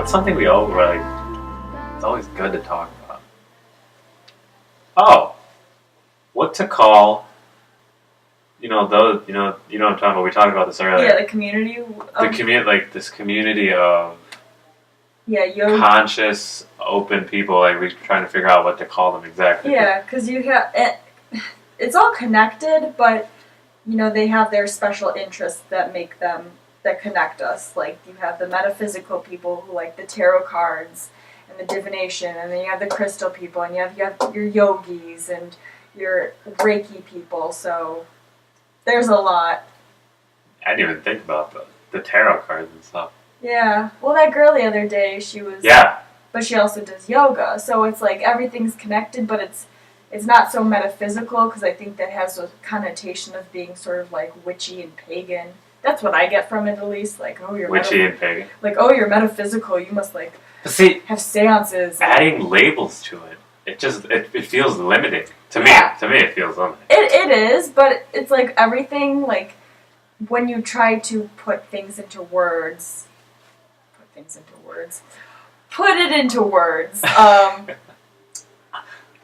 What's something we all like? It's always good to talk about. Oh, what to call? Those. You know what I'm talking about. We talked about this earlier. Yeah, the community. This community of. Yeah, conscious, open people. Like we're trying to figure out what to call them exactly. Yeah, because you have it's all connected, but they have their special interests that connect us. Like you have the metaphysical people who like the tarot cards and the divination, and then you have the crystal people, and you have your yogis and your Reiki people. So there's a lot. I didn't even think about the tarot cards and stuff. Yeah. Well, that girl the other day, she was. Yeah. But she also does yoga, so it's like everything's connected, but it's not so metaphysical, because I think that has a connotation of being sort of like witchy and pagan. That's what I get from it, at least. Like, oh, you're witchy and pagan. Like, oh, you're metaphysical. You must have seances. Adding labels to it, it feels limiting to me. To me, it feels limiting. It is, but it's like everything. Like when you try to put things into words. Put it into words.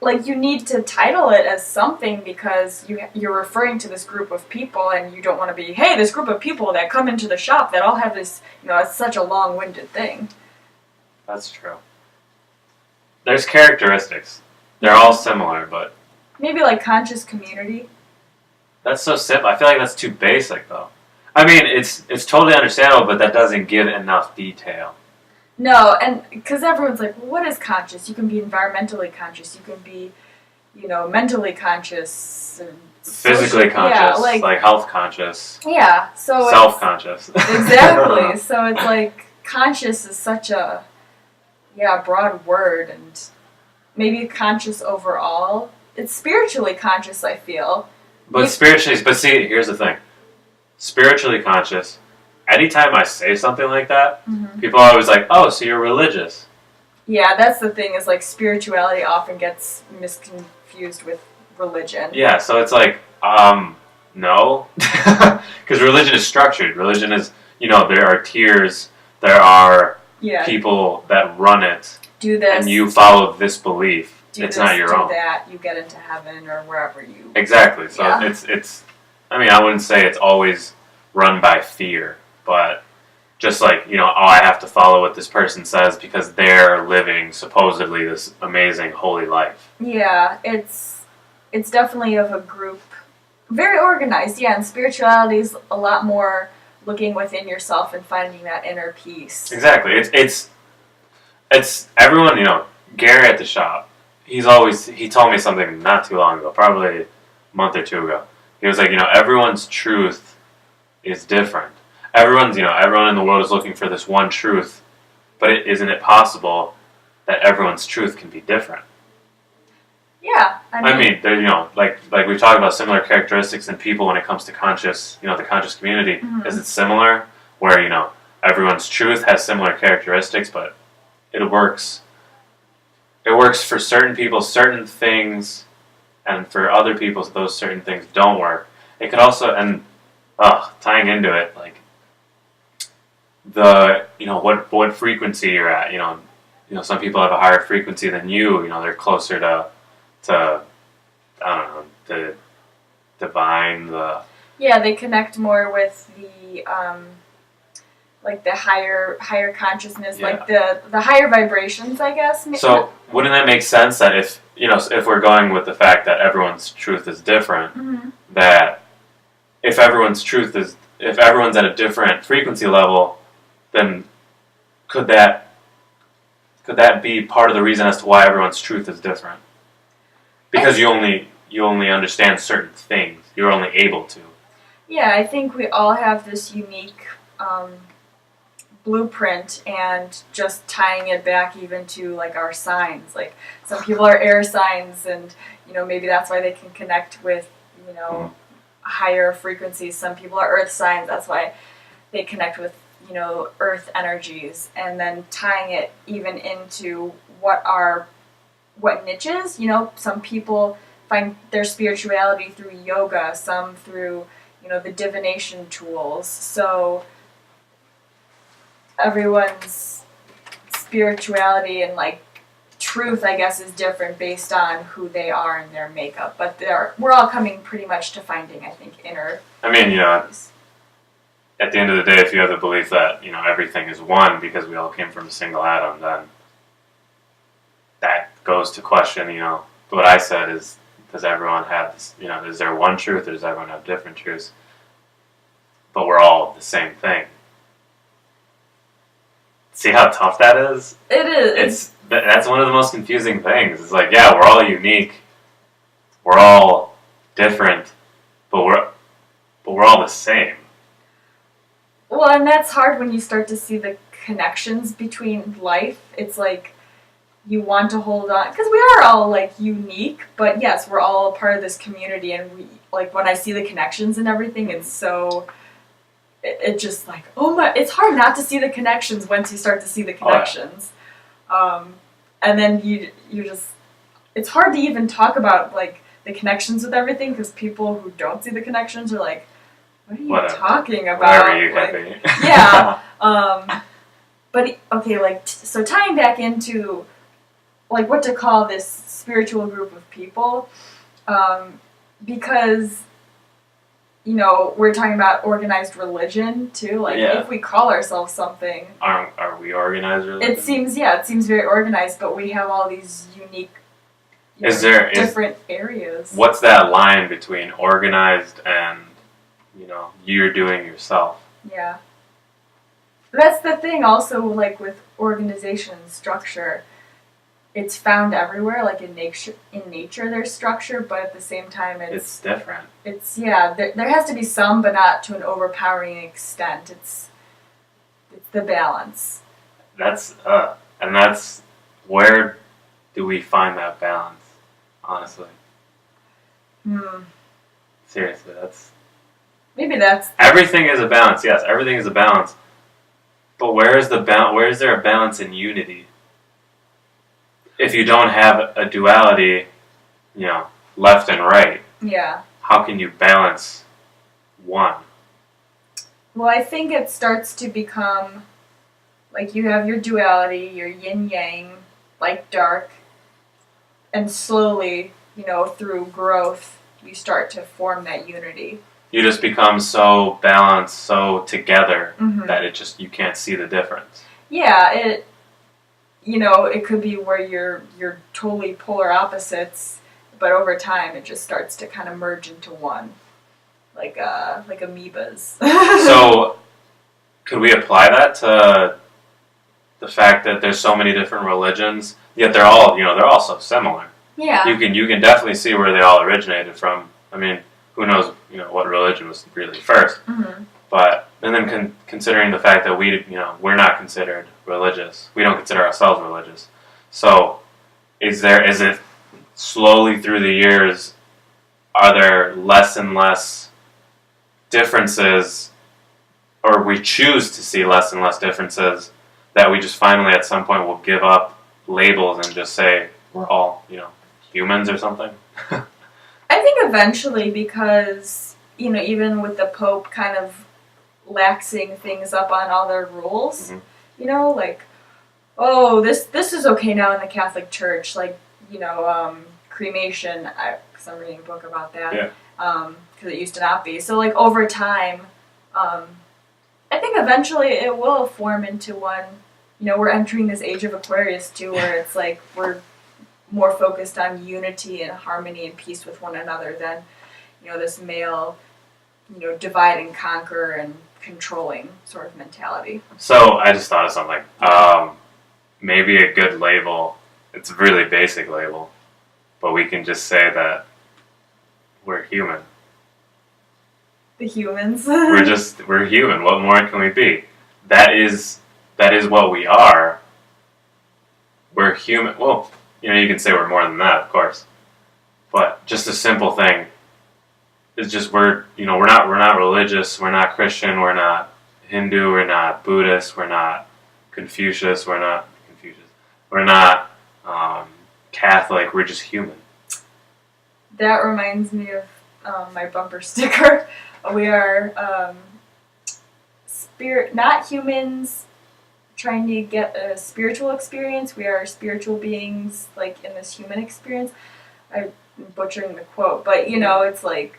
Like you need to title it as something, because you're referring to this group of people, and you don't want to be, hey, this group of people that come into the shop that all have this, it's such a long-winded thing. That's true. There's characteristics. They're all similar, but maybe like conscious community. That's so simple. I feel like that's too basic, though. I mean, it's totally understandable, but that doesn't give enough detail. No, and because everyone's like, well, what is conscious? You can be environmentally conscious. You can be, mentally conscious. Physically conscious. Yeah, like health conscious. Yeah, so self-conscious. Exactly. So it's like conscious is such a, broad word, and maybe conscious overall. It's spiritually conscious, I feel. But see, here's the thing. Spiritually conscious, anytime I say something like that, people are always like, oh, so you're religious. Yeah, that's the thing, is like spirituality often gets misconfused with religion. Yeah, so it's like, no. Because religion is structured. Religion is, there are tiers, there are people that run it. Do this. And you follow this belief. It's not your own. Do that, you get into heaven or wherever you... Exactly. So it's I mean, I wouldn't say it's always run by fear, but just like, I have to follow what this person says because they're living supposedly this amazing holy life. Yeah, it's definitely of a group, very organized, and spirituality is a lot more looking within yourself and finding that inner peace. Exactly. It's everyone, Gary at the shop, he told me something not too long ago, probably a month or two ago. He was like, everyone's truth is different. Everyone in the world is looking for this one truth, but isn't it possible that everyone's truth can be different? Yeah, I mean, like we've talked about similar characteristics in people when it comes to conscious, the conscious community. Mm-hmm. Is it similar? Where, everyone's truth has similar characteristics, but it works. It works for certain people, certain things. And for other people, those certain things don't work. It could also, and tying into it, like what frequency you're at. Some people have a higher frequency than you. They're closer to I don't know, the divine. They connect more with the like the higher consciousness, like the higher vibrations, I guess. So wouldn't that make sense that if we're going with the fact that everyone's truth is different, that if everyone's at a different frequency level, then could that be part of the reason as to why everyone's truth is different? Because you only understand certain things. You're only able to. Yeah, I think we all have this unique blueprint, and just tying it back even to like our signs. Like some people are air signs, and maybe that's why they can connect with higher frequencies. Some people are earth signs, that's why they connect with earth energies. And then tying it even into what niches. Some people find their spirituality through yoga, some through the divination tools. So everyone's spirituality and like truth, I guess, is different based on who they are and their makeup. But we're all coming pretty much to finding, I think, inner. I mean, at the end of the day, if you have the belief that, everything is one because we all came from a single atom, then that goes to question, what I said is, does everyone have this, is there one truth or does everyone have different truths? But we're all the same thing. See how tough that is? It is. That's one of the most confusing things. It's like, yeah, we're all unique. We're all different, but we're all the same. Well, and that's hard when you start to see the connections between life. It's like you want to hold on, because we are all like unique, but yes, we're all a part of this community, and we, like, when I see the connections and everything, it's so, it just like, oh my, it's hard not to see the connections once you start to see the connections. And then you just, it's hard to even talk about like the connections with everything, because people who don't see the connections are like, what are you talking about? Whatever you can be. Yeah. But, okay, like, so tying back into, like, what to call this spiritual group of people, because, we're talking about organized religion, too. Like, if we call ourselves something... Are we organized religion? It seems very organized, but we have all these unique, different areas. What's that line between organized and, you're doing yourself? Yeah. That's the thing also, like, with organization and structure. It's found everywhere, like in nature there's structure, but at the same time it's different. There has to be some, but not to an overpowering extent. It's the balance. That's where do we find that balance, honestly? Seriously, maybe that's... Everything is a balance, yes, everything is a balance. But where is there a balance in unity? If you don't have a duality, left and right, how can you balance one? Well, I think it starts to become, like, you have your duality, your yin-yang, light, dark, and slowly, through growth, you start to form that unity. You just become so balanced, so together, that you can't see the difference. Yeah, it could be where you're totally polar opposites, but over time it just starts to kind of merge into one, like amoebas. So, could we apply that to the fact that there's so many different religions, yet they're all so similar? Yeah. You can definitely see where they all originated from. I mean, who knows, what religion was really first? But and then considering the fact that we're not considered religious, we don't consider ourselves religious. So, is it slowly through the years, are there less and less differences, or we choose to see less and less differences, that we just finally at some point will give up labels and just say we're all humans or something? I think eventually, because even with the Pope kind of laxing things up on all their rules, like, oh, this is okay now in the Catholic Church, like, cremation, because I'm reading a book about that, because it used to not be. So, like, over time, I think eventually it will form into one, we're entering this age of Aquarius, too, where it's like we're more focused on unity and harmony and peace with one another than, this male, divide and conquer and controlling sort of mentality. So I just thought of something. Maybe a good label, it's a really basic label, but we can just say that we're human. The humans. we're human. What more can we be? That is what we are. We're human. Well, you can say we're more than that, of course. But just a simple thing is just we're not religious, we're not Christian, we're not Hindu, we're not Buddhist, we're not Confucius, we're not Catholic, we're just human. That reminds me of my bumper sticker. We are spirit, not humans, trying to get a spiritual experience. We are spiritual beings, like, in this human experience. I'm butchering the quote, but, it's like,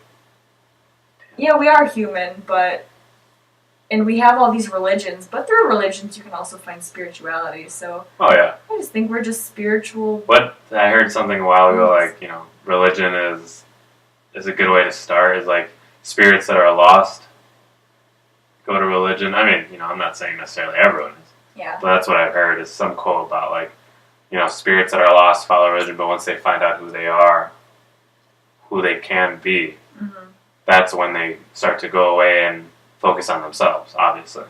yeah, we are human, and we have all these religions, but through religions you can also find spirituality, so... Oh, yeah. I just think we're just spiritual... I heard something a while ago, like, religion is a good way to start, is like, spirits that are lost go to religion. I mean, I'm not saying necessarily everyone is. Yeah. But that's what I've heard, is some quote about, like, spirits that are lost follow religion, but once they find out who they are, who they can be, that's when they start to go away and focus on themselves, obviously.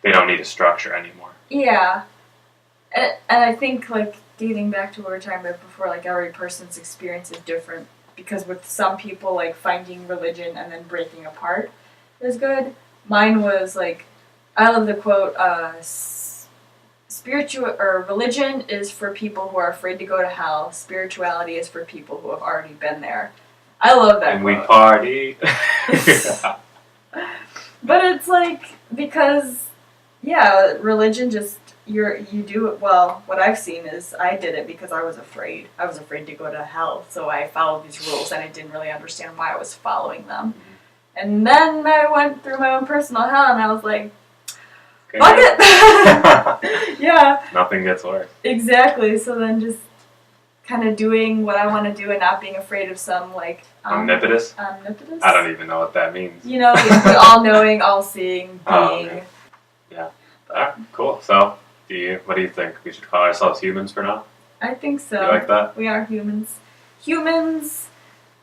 They don't need a structure anymore. Yeah. And I think, like, dating back to what we were talking about before, like, every person's experience is different. Because with some people, like, finding religion and then breaking apart is good. Mine was, like, I love the quote, religion is for people who are afraid to go to hell. Spirituality is for people who have already been there. I love that quote. And we party. But it's like, because, yeah, religion just, you do it, well, what I've seen is I did it because I was afraid. I was afraid to go to hell, so I followed these rules and I didn't really understand why I was following them. And then I went through my own personal hell and I was like, fuck it! Yeah. Nothing gets worse. Exactly, so then just kind of doing what I want to do and not being afraid of some, like... Omnipotence? Omnipotence? I don't even know what that means. The all-knowing, all-seeing being. Oh, okay. Yeah. Alright, cool. So, what do you think? We should call ourselves humans for now? I think so. You like that? We are humans. Humans.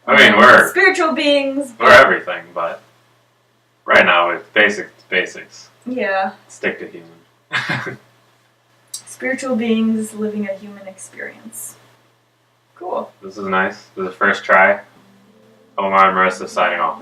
I mean, we're... spiritual beings. We're everything, but... Right now, with basics. Yeah. Stick to human. Spiritual beings living a human experience. Cool. This is nice. This is the first try. Omar and Marissa signing off.